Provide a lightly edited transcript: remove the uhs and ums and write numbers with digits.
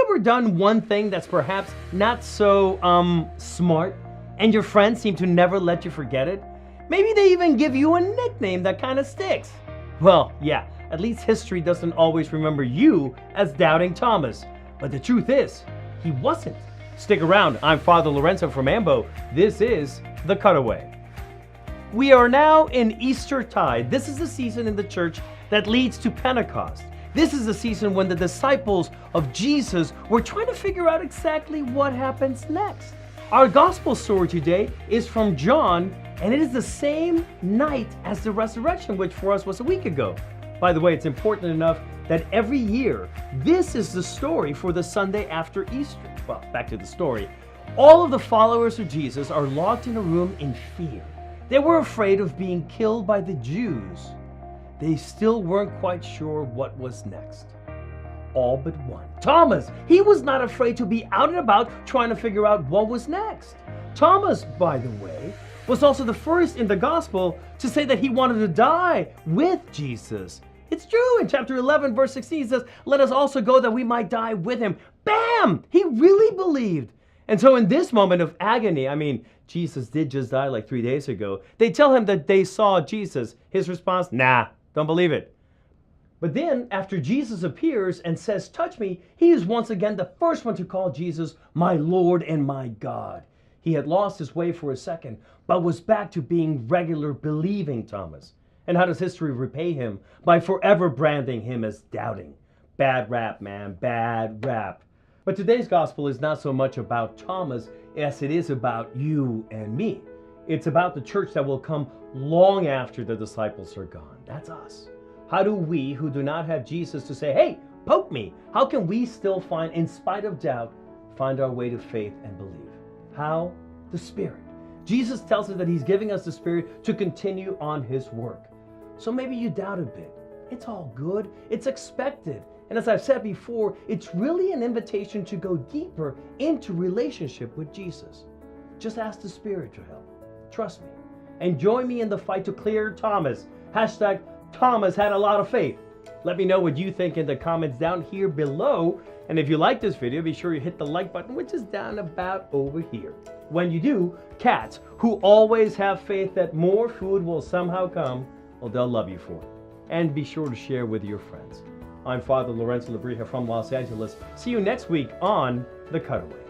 ever done one thing that's perhaps not so, smart, and your friends seem to never let you forget it? Maybe they even give you a nickname that kind of sticks. Well, yeah, at least history doesn't always remember you as Doubting Thomas. But the truth is, he wasn't. Stick around, I'm Father Lorenzo from Ambo. This is The Cutaway. We are now in Eastertide. This is the season in the church that leads to Pentecost. This is the season when the disciples of Jesus were trying to figure out exactly what happens next. Our gospel story today is from John, and it is the same night as the resurrection, which for us was a week ago. By the way, it's important enough that every year, this is the story for the Sunday after Easter. Well, back to the story. All of the followers of Jesus are locked in a room in fear. They were afraid of being killed by the Jews. They still weren't quite sure what was next. All but one. Thomas, he was not afraid to be out and about trying to figure out what was next. Thomas, by the way, was also the first in the gospel to say that he wanted to die with Jesus. It's true. In chapter 11, verse 16, it says, "Let us also go that we might die with him." Bam! He really believed. And so in this moment of agony, Jesus did just die like 3 days ago. They tell him that they saw Jesus. His response, nah, don't believe it. But then after Jesus appears and says, "Touch me," he is once again the first one to call Jesus my Lord and my God. He had lost his way for a second, but was back to being regular believing Thomas. And how does history repay him? By forever branding him as doubting. Bad rap, man, bad rap. But today's gospel is not so much about Thomas as it is about you and me. It's about the church that will come long after the disciples are gone. That's us. How do we, who do not have Jesus to say, "Hey, poke me," how can we still find, in spite of doubt, find our way to faith and believe? How? The Spirit. Jesus tells us that he's giving us the Spirit to continue on his work. So maybe you doubt a bit. It's all good. It's expected. And as I've said before, it's really an invitation to go deeper into relationship with Jesus. Just ask the Spirit to help. Trust me. And join me in the fight to clear Thomas. Hashtag Thomas had a lot of faith. Let me know what you think in the comments down here below. And if you like this video, be sure you hit the like button, which is down about over here. When you do, cats who always have faith that more food will somehow come, well, they'll love you for it. And be sure to share with your friends. I'm Father Lorenzo Labrija from Los Angeles. See you next week on The Cutaway.